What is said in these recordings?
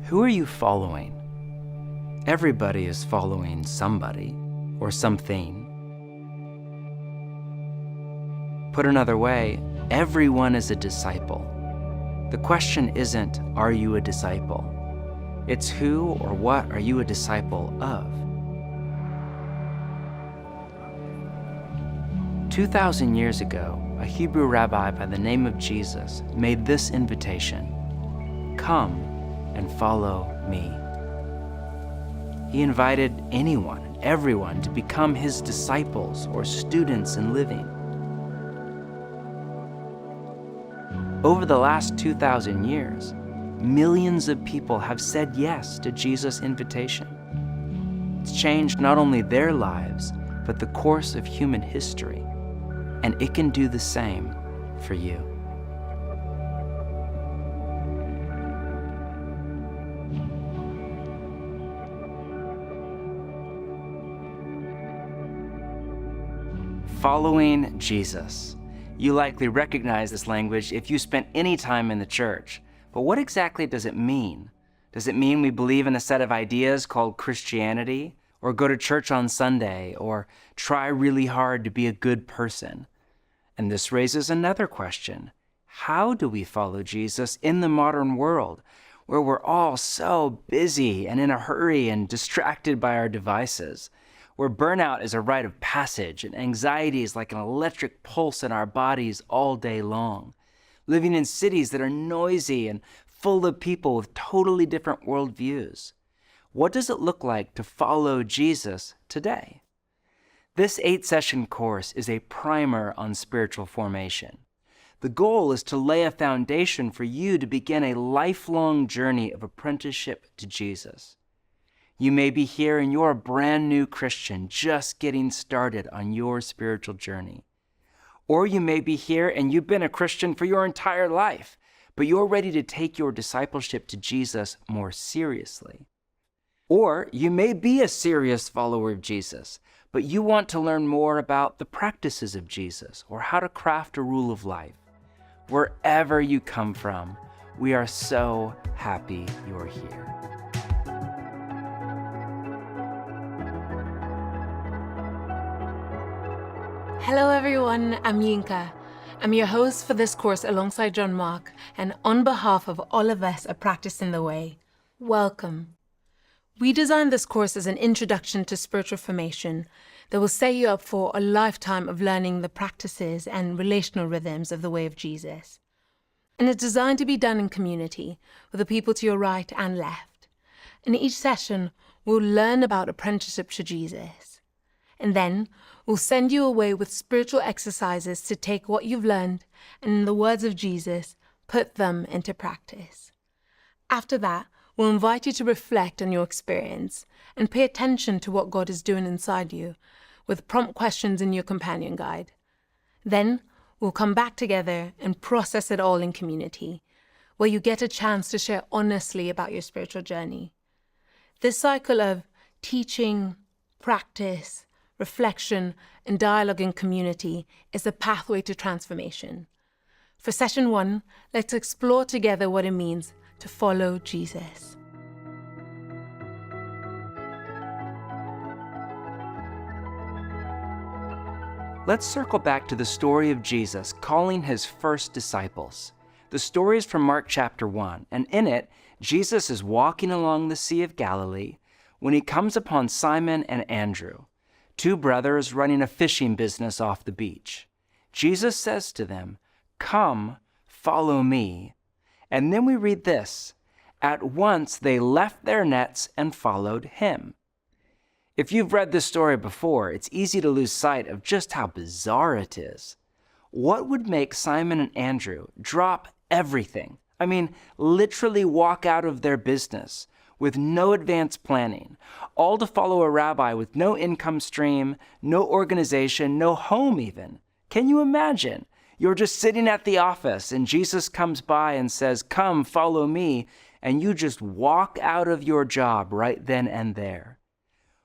Who are you following? Everybody is following somebody or something. Put another way, everyone is a disciple. The question isn't, are you a disciple? It's who or what are you a disciple of? 2,000 years ago, a Hebrew rabbi by the name of Jesus made this invitation: come and follow me. He invited anyone and everyone to become his disciples or students in living. Over the last 2,000 years, millions of people have said yes to Jesus' invitation. It's changed not only their lives, but the course of human history, and it can do the same for you. Following Jesus. You likely recognize this language if you spent any time in the church. But what exactly does it mean? Does it mean we believe in a set of ideas called Christianity, or go to church on Sunday, or try really hard to be a good person? And this raises another question. How do we follow Jesus in the modern world, where we're all so busy and in a hurry and distracted by our devices, where burnout is a rite of passage and anxiety is like an electric pulse in our bodies all day long, living in cities that are noisy and full of people with totally different worldviews? What does it look like to follow Jesus today? This 8-session course is a primer on spiritual formation. The goal is to lay a foundation for you to begin a lifelong journey of apprenticeship to Jesus. You may be here and you're a brand new Christian just getting started on your spiritual journey. Or you may be here and you've been a Christian for your entire life, but you're ready to take your discipleship to Jesus more seriously. Or you may be a serious follower of Jesus, but you want to learn more about the practices of Jesus or how to craft a rule of life. Wherever you come from, we are so happy you're here. Hello everyone, I'm Yinka. I'm your host for this course alongside John Mark, and on behalf of all of us at Practicing the Way, welcome. We designed this course as an introduction to spiritual formation that will set you up for a lifetime of learning the practices and relational rhythms of the way of Jesus. And it's designed to be done in community with the people to your right and left. In each session, we'll learn about apprenticeship to Jesus. And then we'll send you away with spiritual exercises to take what you've learned and, in the words of Jesus, put them into practice. After that, we'll invite you to reflect on your experience and pay attention to what God is doing inside you, with prompt questions in your companion guide. Then we'll come back together and process it all in community, where you get a chance to share honestly about your spiritual journey. This cycle of teaching, practice, reflection, and dialogue in community is the pathway to transformation. For session 1, let's explore together what it means to follow Jesus. Let's circle back to the story of Jesus calling his first disciples. The story is from Mark chapter 1, and in it, Jesus is walking along the Sea of Galilee when he comes upon Simon and Andrew, 2 brothers running a fishing business off the beach. Jesus says to them, "Come, follow me." And then we read this: "At once they left their nets and followed him." If you've read this story before, it's easy to lose sight of just how bizarre it is. What would make Simon and Andrew drop everything? I mean, literally walk out of their business with no advanced planning, all to follow a rabbi with no income stream, no organization, no home even. Can you imagine? You're just sitting at the office and Jesus comes by and says, "Come, follow me," and you just walk out of your job right then and there.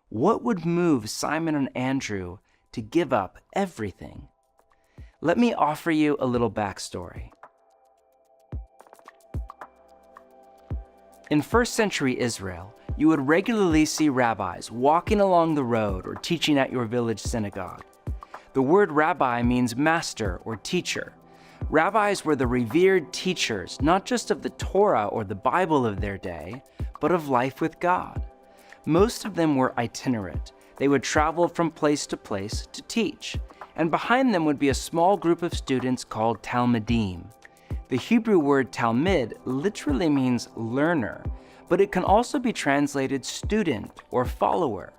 What would move Simon and Andrew to give up everything? Let me offer you a little backstory. In first century Israel, you would regularly see rabbis walking along the road or teaching at your village synagogue. The word rabbi means master or teacher. Rabbis were the revered teachers, not just of the Torah or the Bible of their day, but of life with God. Most of them were itinerant. They would travel from place to place to teach, and behind them would be a small group of students called talmidim. The Hebrew word talmid literally means learner, but it can also be translated student or follower.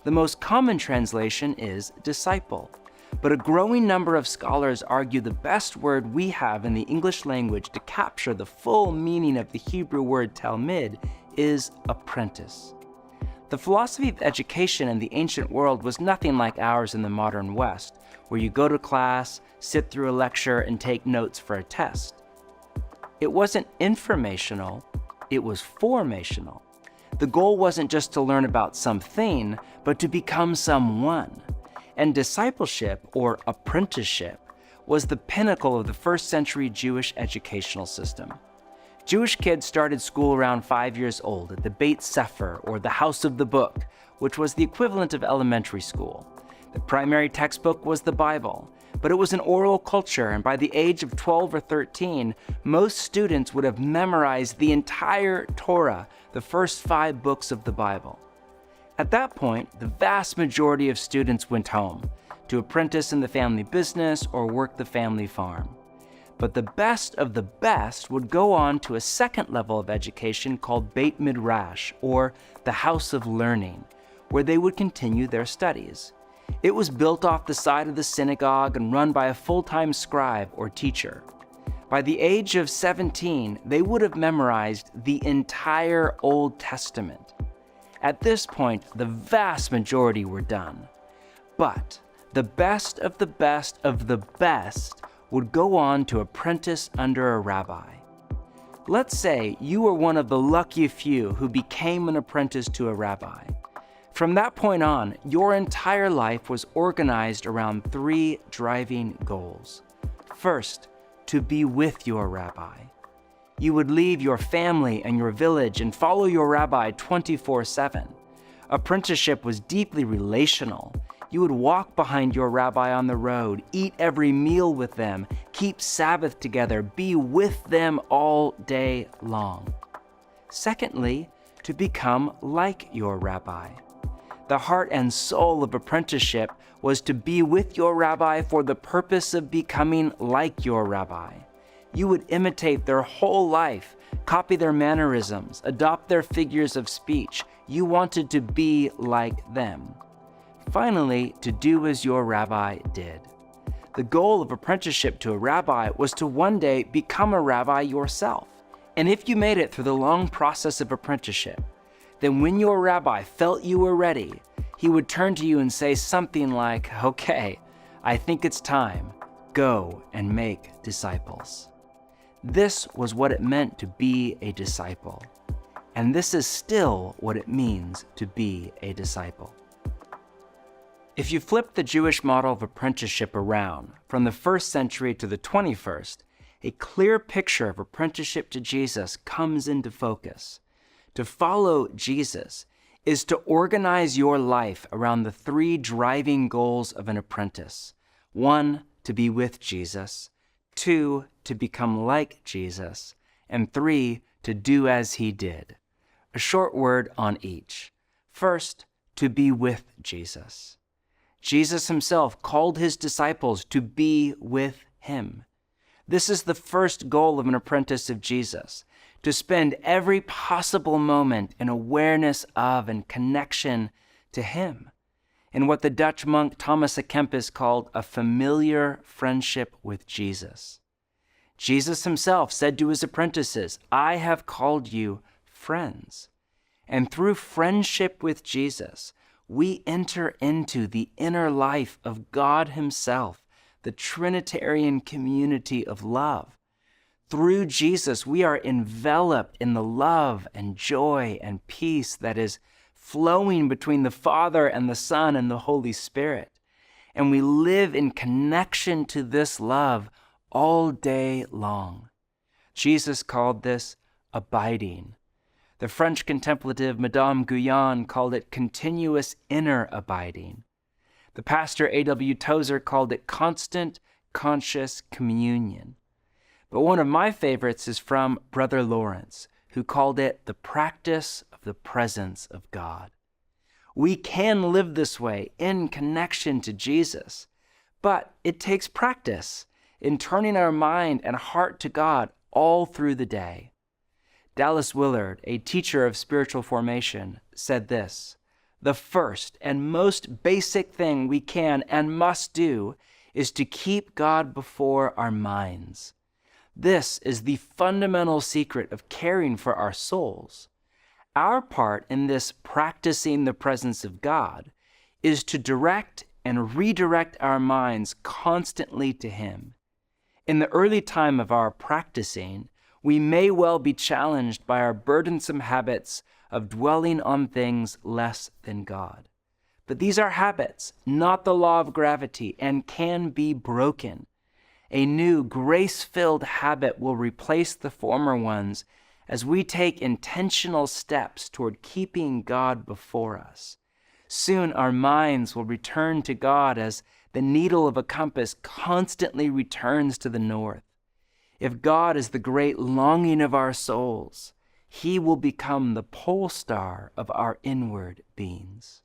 The most common translation is disciple, but a growing number of scholars argue the best word we have in the English language to capture the full meaning of the Hebrew word talmid is apprentice. The philosophy of education in the ancient world was nothing like ours in the modern West, where you go to class, sit through a lecture, and take notes for a test. It wasn't informational, it was formational. The goal wasn't just to learn about something, but to become someone. And discipleship, or apprenticeship, was the pinnacle of the first century Jewish educational system. Jewish kids started school around 5 years old at the Beit Sefer, or the House of the Book, which was the equivalent of elementary school. The primary textbook was the Bible, but it was an oral culture, and by the age of 12 or 13, most students would have memorized the entire Torah, the first 5 books of the Bible. At that point, the vast majority of students went home to apprentice in the family business or work the family farm. But the best of the best would go on to a second level of education called Beit Midrash, or the House of Learning, where they would continue their studies. It was built off the side of the synagogue and run by a full-time scribe or teacher. By the age of 17, they would have memorized the entire Old Testament. At this point, the vast majority were done. But the best of the best of the best would go on to apprentice under a rabbi. Let's say you were one of the lucky few who became an apprentice to a rabbi. From that point on, your entire life was organized around 3 driving goals. First, to be with your rabbi. You would leave your family and your village and follow your rabbi 24/7. Apprenticeship was deeply relational. You would walk behind your rabbi on the road, eat every meal with them, keep Sabbath together, be with them all day long. Secondly, to become like your rabbi. The heart and soul of apprenticeship was to be with your rabbi for the purpose of becoming like your rabbi. You would imitate their whole life, copy their mannerisms, adopt their figures of speech. You wanted to be like them. Finally, to do as your rabbi did. The goal of apprenticeship to a rabbi was to one day become a rabbi yourself. And if you made it through the long process of apprenticeship, then when your rabbi felt you were ready, he would turn to you and say something like, "Okay, I think it's time. Go and make disciples." This was what it meant to be a disciple. And this is still what it means to be a disciple. If you flip the Jewish model of apprenticeship around from the 1st century to the 21st, a clear picture of apprenticeship to Jesus comes into focus. To follow Jesus is to organize your life around the 3 driving goals of an apprentice. 1, to be with Jesus. 2, to become like Jesus. And 3, to do as he did. A short word on each. First, to be with Jesus. Jesus himself called his disciples to be with him. This is the first goal of an apprentice of Jesus, to spend every possible moment in awareness of and connection to him, in what the Dutch monk Thomas à Kempis called a familiar friendship with Jesus. Jesus himself said to his apprentices, "I have called you friends." And through friendship with Jesus, we enter into the inner life of God himself, the Trinitarian community of love. Through Jesus, we are enveloped in the love and joy and peace that is flowing between the Father and the Son and the Holy Spirit. And we live in connection to this love all day long. Jesus called this abiding. The French contemplative Madame Guyon called it continuous inner abiding. The pastor A.W. Tozer called it constant, conscious communion. But one of my favorites is from Brother Lawrence, who called it the practice of the presence of God. We can live this way in connection to Jesus, but it takes practice in turning our mind and heart to God all through the day. Dallas Willard, a teacher of spiritual formation, said this: "The first and most basic thing we can and must do is to keep God before our minds. This is the fundamental secret of caring for our souls. Our part in this practicing the presence of God is to direct and redirect our minds constantly to Him. In the early time of our practicing, we may well be challenged by our burdensome habits of dwelling on things less than God. But these are habits, not the law of gravity, and can be broken. A new grace-filled habit will replace the former ones as we take intentional steps toward keeping God before us. Soon our minds will return to God as the needle of a compass constantly returns to the north. If God is the great longing of our souls, He will become the pole star of our inward beings."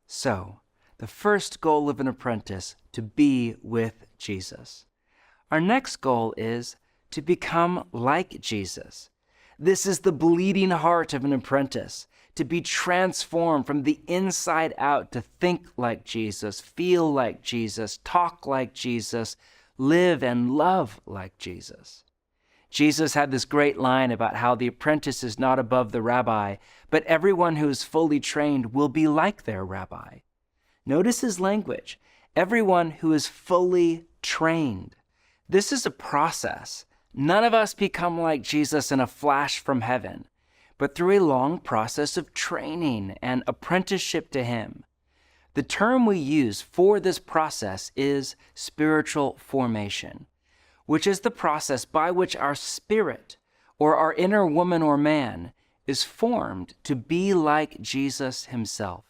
So, the first goal of an apprentice, to be with Jesus. Our next goal is to become like Jesus. This is the bleeding heart of an apprentice, to be transformed from the inside out, to think like Jesus, feel like Jesus, talk like Jesus, live and love like Jesus. Jesus had this great line about how the apprentice is not above the rabbi, but everyone who is fully trained will be like their rabbi. Notice his language, everyone who is fully trained. This is a process. None of us become like Jesus in a flash from heaven, but through a long process of training and apprenticeship to Him. The term we use for this process is spiritual formation, which is the process by which our spirit, or our inner woman or man, is formed to be like Jesus Himself.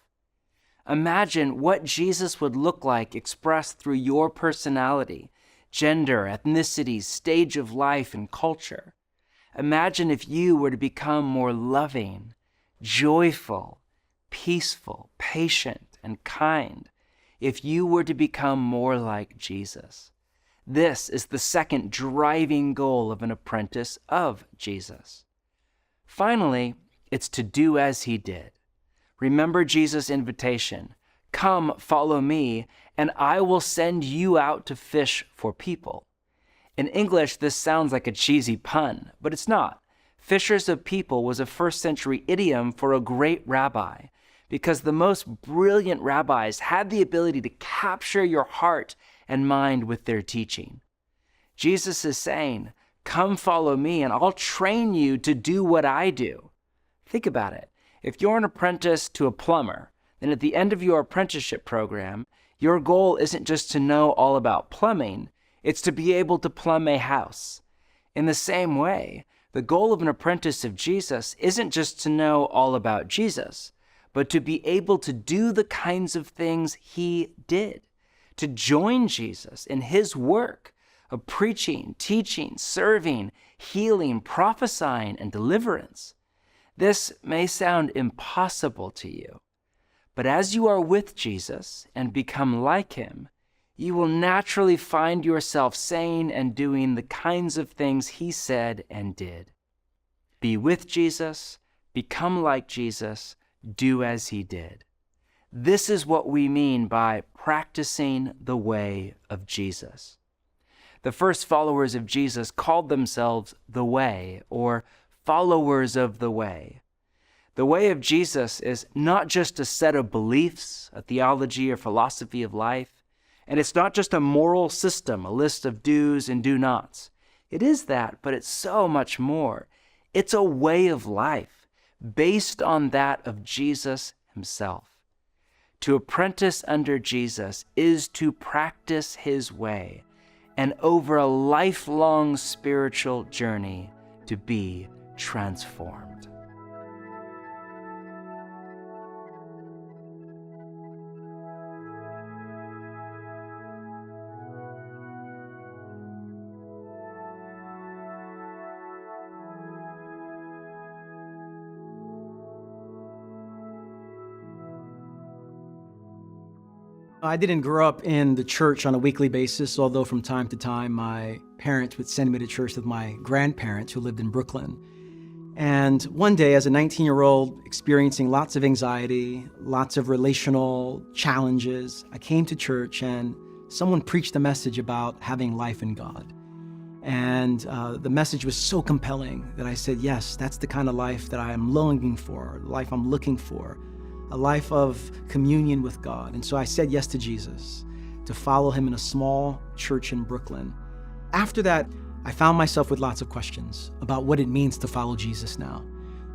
Imagine what Jesus would look like expressed through your personality, gender, ethnicity, stage of life, and culture. Imagine if you were to become more loving, joyful, peaceful, patient, and kind, if you were to become more like Jesus. This is the second driving goal of an apprentice of Jesus. Finally, it's to do as He did. Remember Jesus' invitation, "Come, follow me, and I will send you out to fish for people." In English, this sounds like a cheesy pun, but it's not. Fishers of people was a first-century idiom for a great rabbi, because the most brilliant rabbis had the ability to capture your heart and mind with their teaching. Jesus is saying, "Come follow me and I'll train you to do what I do." Think about it. If you're an apprentice to a plumber, then at the end of your apprenticeship program, your goal isn't just to know all about plumbing, it's to be able to plumb a house. In the same way, the goal of an apprentice of Jesus isn't just to know all about Jesus, but to be able to do the kinds of things He did, to join Jesus in His work of preaching, teaching, serving, healing, prophesying, and deliverance. This may sound impossible to you, but as you are with Jesus and become like Him, you will naturally find yourself saying and doing the kinds of things He said and did. Be with Jesus, become like Jesus, do as He did. This is what we mean by practicing the way of Jesus. The first followers of Jesus called themselves the Way, or followers of the Way. The way of Jesus is not just a set of beliefs, a theology or philosophy of life, and it's not just a moral system, a list of do's and do-nots. It is that, but it's so much more. It's a way of life based on that of Jesus Himself. To apprentice under Jesus is to practice His way, and over a lifelong spiritual journey to be transformed. I didn't grow up in the church on a weekly basis, although from time to time my parents would send me to church with my grandparents who lived in Brooklyn. And one day, as a 19-year-old experiencing lots of anxiety, lots of relational challenges, I came to church and someone preached a message about having life in God. And the message was so compelling that I said, yes, that's the kind of life that I am longing for, the life I'm looking for, a life of communion with God. And so I said yes to Jesus, to follow him in a small church in Brooklyn. After that, I found myself with lots of questions about what it means to follow Jesus now.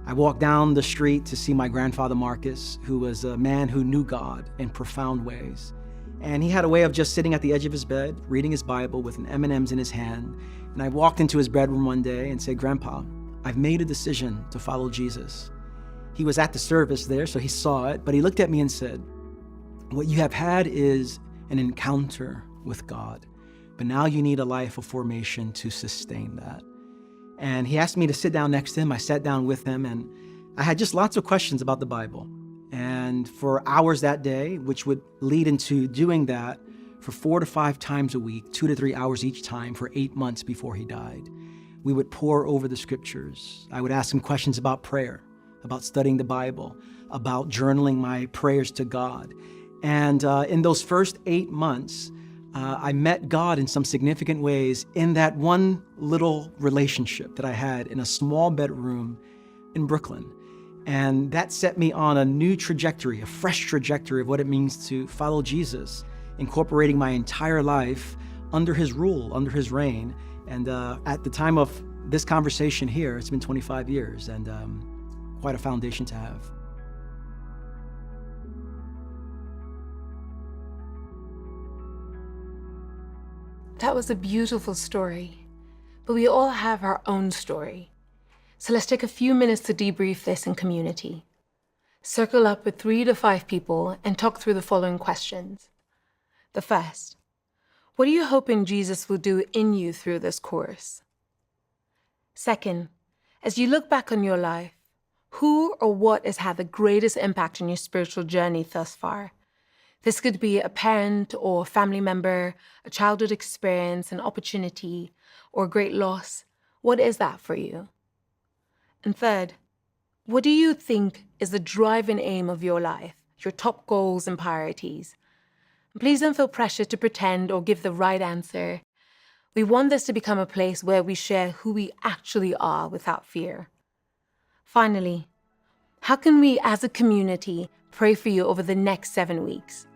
I walked down the street to see my grandfather Marcus, who was a man who knew God in profound ways. And he had a way of just sitting at the edge of his bed, reading his Bible with an M&Ms in his hand. And I walked into his bedroom one day and said, Grandpa, I've made a decision to follow Jesus. He was at the service there, so he saw it, but he looked at me and said, what you have had is an encounter with God, but now you need a life of formation to sustain that. And he asked me to sit down next to him. I sat down with him, and I had just lots of questions about the Bible. And for hours that day, which would lead into doing that for 4 to 5 times a week, 2 to 3 hours each time for 8 months before he died, we would pore over the scriptures. I would ask him questions about prayer, about studying the Bible, about journaling my prayers to God. And in those first 8 months, I met God in some significant ways in that one little relationship that I had in a small bedroom in Brooklyn. And that set me on a new trajectory, a fresh trajectory of what it means to follow Jesus, incorporating my entire life under his rule, under his reign. And at the time of this conversation here, it's been 25 years and quite a foundation to have. That was a beautiful story, but we all have our own story. So let's take a few minutes to debrief this in community. Circle up with 3 to 5 people and talk through the following questions. The first, what are you hoping Jesus will do in you through this course? Second, as you look back on your life, who or what has had the greatest impact on your spiritual journey thus far? This could be a parent or family member, a childhood experience, an opportunity, or a great loss. What is that for you? And third, what do you think is the drive and aim of your life, your top goals and priorities? Please don't feel pressure to pretend or give the right answer. We want this to become a place where we share who we actually are without fear. Finally, how can we as a community pray for you over the next 7 weeks?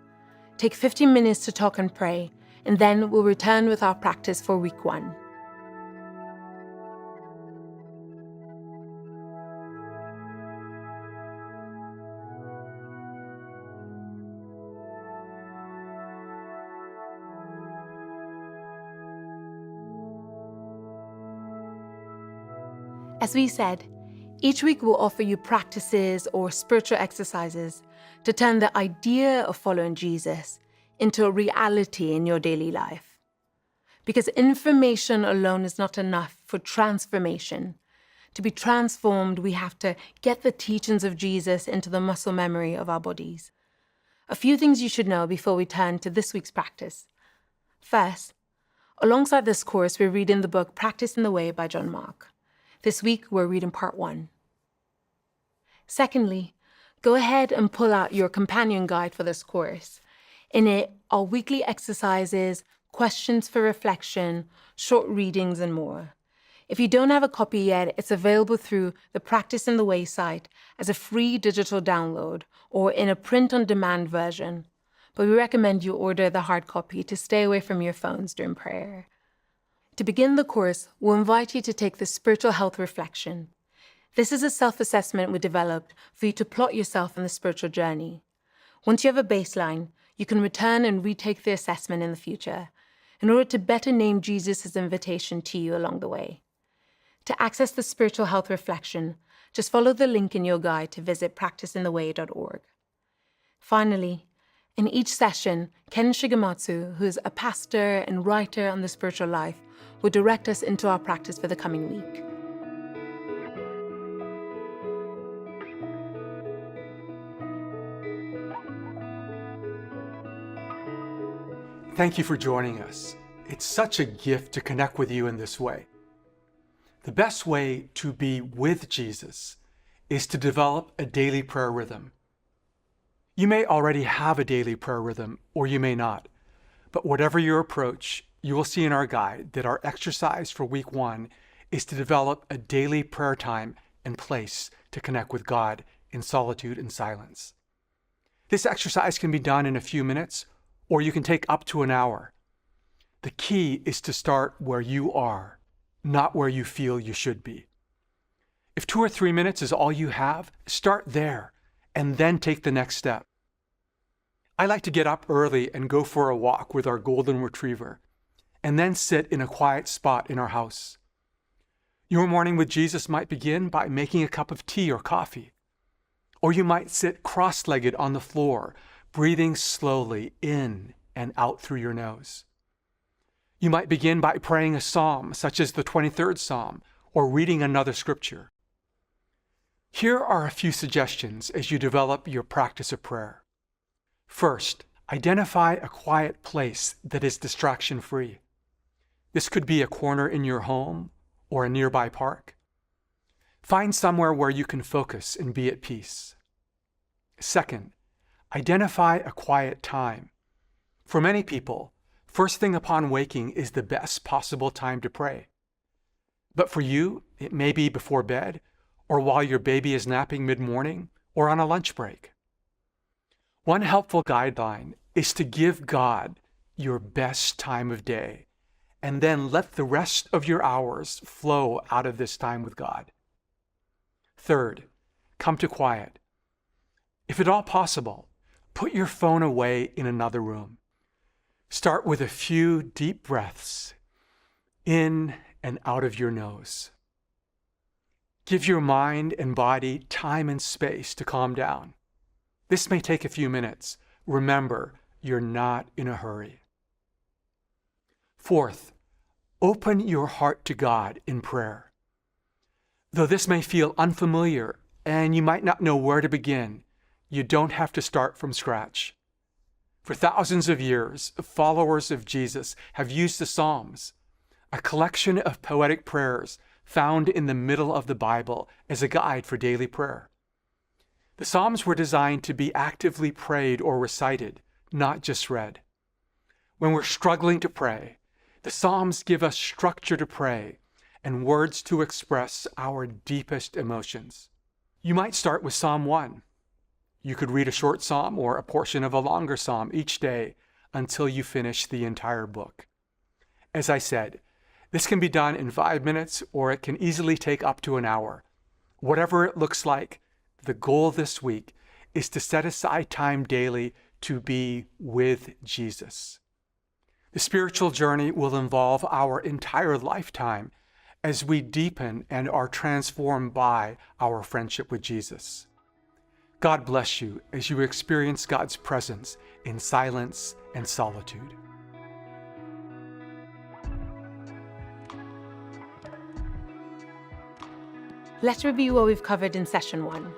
Take 15 minutes to talk and pray, and then we'll return with our practice for week 1. As we said, each week we'll offer you practices or spiritual exercises to turn the idea of following Jesus into a reality in your daily life. Because information alone is not enough for transformation. To be transformed, we have to get the teachings of Jesus into the muscle memory of our bodies. A few things you should know before we turn to this week's practice. First, alongside this course, we're reading the book Practicing the Way by Mark. This week, we're reading part 1. Secondly, go ahead and pull out your companion guide for this course. In it are weekly exercises, questions for reflection, short readings, and more. If you don't have a copy yet, it's available through the Practicing the Way site as a free digital download or in a print-on-demand version. But we recommend you order the hard copy to stay away from your phones during prayer. To begin the course, we'll invite you to take the spiritual health reflection. This is a self-assessment we developed for you to plot yourself in the spiritual journey. Once you have a baseline, you can return and retake the assessment in the future in order to better name Jesus' invitation to you along the way. To access the spiritual health reflection, just follow the link in your guide to visit practicingtheway.org. Finally, in each session, Ken Shigematsu, who is a pastor and writer on the spiritual life, will direct us into our practice for the coming week. Thank you for joining us. It's such a gift to connect with you in this way. The best way to be with Jesus is to develop a daily prayer rhythm. You may already have a daily prayer rhythm, or you may not. But whatever your approach, you will see in our guide that our exercise for week 1 is to develop a daily prayer time and place to connect with God in solitude and silence. This exercise can be done in a few minutes, or you can take up to an hour. The key is to start where you are, not where you feel you should be. If 2 or 3 minutes is all you have, start there and then take the next step. I like to get up early and go for a walk with our golden retriever, and then sit in a quiet spot in our house. Your morning with Jesus might begin by making a cup of tea or coffee, or you might sit cross-legged on the floor, breathing slowly in and out through your nose. You might begin by praying a psalm, such as the 23rd Psalm, or reading another scripture. Here are a few suggestions as you develop your practice of prayer. First, identify a quiet place that is distraction-free. This could be a corner in your home or a nearby park. Find somewhere where you can focus and be at peace. Second, identify a quiet time. For many people, first thing upon waking is the best possible time to pray. But for you, it may be before bed, or while your baby is napping mid-morning, or on a lunch break. One helpful guideline is to give God your best time of day, and then let the rest of your hours flow out of this time with God. Third, come to quiet. If at all possible, put your phone away in another room. Start with a few deep breaths in and out of your nose. Give your mind and body time and space to calm down. This may take a few minutes. Remember, you're not in a hurry. Fourth, open your heart to God in prayer. Though this may feel unfamiliar and you might not know where to begin, you don't have to start from scratch. For thousands of years, followers of Jesus have used the Psalms, a collection of poetic prayers found in the middle of the Bible, as a guide for daily prayer. The Psalms were designed to be actively prayed or recited, not just read. When we're struggling to pray, the Psalms give us structure to pray and words to express our deepest emotions. You might start with Psalm 1. You could read a short psalm or a portion of a longer psalm each day until you finish the entire book. As I said, this can be done in 5 minutes, or it can easily take up to an hour. Whatever it looks like, the goal this week is to set aside time daily to be with Jesus. The spiritual journey will involve our entire lifetime as we deepen and are transformed by our friendship with Jesus. God bless you as you experience God's presence in silence and solitude. Let's review what we've covered in session 1.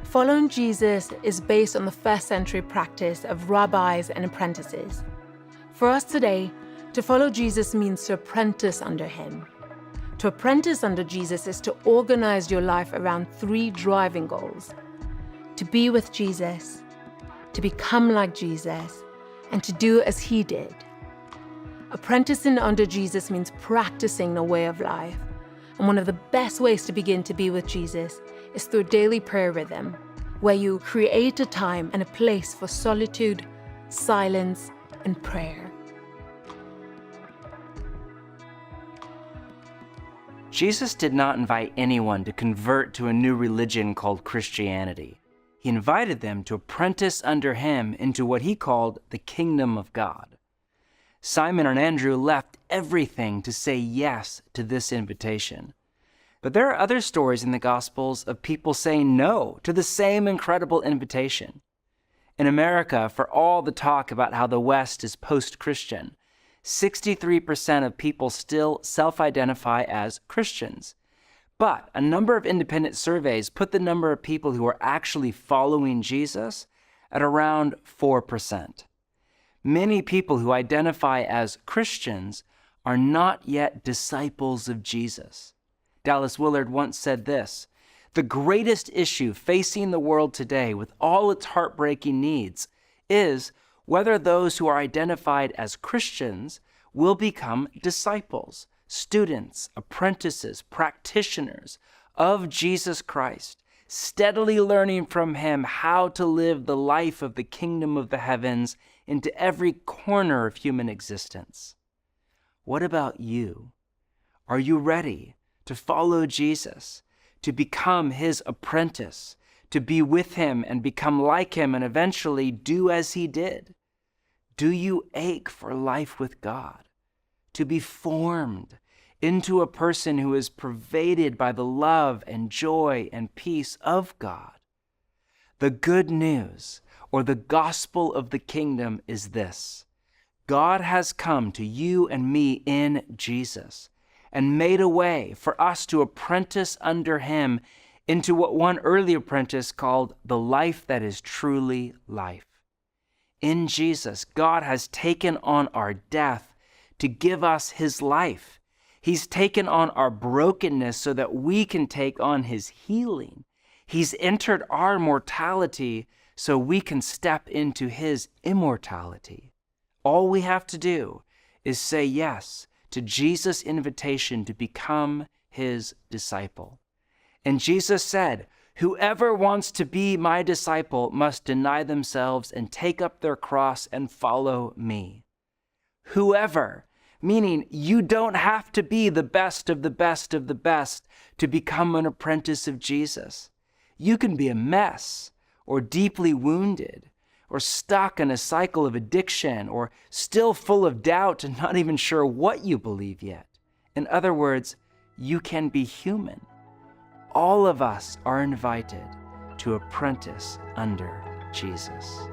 Following Jesus is based on the first century practice of rabbis and apprentices. For us today, to follow Jesus means to apprentice under him. To apprentice under Jesus is to organize your life around 3 driving goals: to be with Jesus, to become like Jesus, and to do as he did. Apprenticing under Jesus means practicing a way of life. And one of the best ways to begin to be with Jesus is through a daily prayer rhythm, where you create a time and a place for solitude, silence, and prayer. Jesus did not invite anyone to convert to a new religion called Christianity. He invited them to apprentice under him into what he called the kingdom of God. Simon and Andrew left everything to say yes to this invitation. But there are other stories in the Gospels of people saying no to the same incredible invitation. In America, for all the talk about how the West is post-Christian, 63% of people still self-identify as Christians. But a number of independent surveys put the number of people who are actually following Jesus at around 4%. Many people who identify as Christians are not yet disciples of Jesus. Dallas Willard once said this: "The greatest issue facing the world today with all its heartbreaking needs is whether those who are identified as Christians will become disciples, students, apprentices, practitioners of Jesus Christ, steadily learning from him how to live the life of the kingdom of the heavens into every corner of human existence." What about you? Are you ready to follow Jesus, to become his apprentice, to be with him and become like him and eventually do as he did? Do you ache for life with God, to be formed into a person who is pervaded by the love and joy and peace of God? The good news, or the gospel of the kingdom, is this: God has come to you and me in Jesus and made a way for us to apprentice under him into what one early apprentice called the life that is truly life. In Jesus, God has taken on our death to give us his life. He's taken on our brokenness so that we can take on his healing. He's entered our mortality so we can step into his immortality. All we have to do is say yes to Jesus' invitation to become his disciple. And Jesus said, "Whoever wants to be my disciple must deny themselves and take up their cross and follow me." Whoever, meaning you don't have to be the best of the best of the best to become an apprentice of Jesus. You can be a mess, or deeply wounded, or stuck in a cycle of addiction, or still full of doubt and not even sure what you believe yet. In other words, you can be human. All of us are invited to apprentice under Jesus.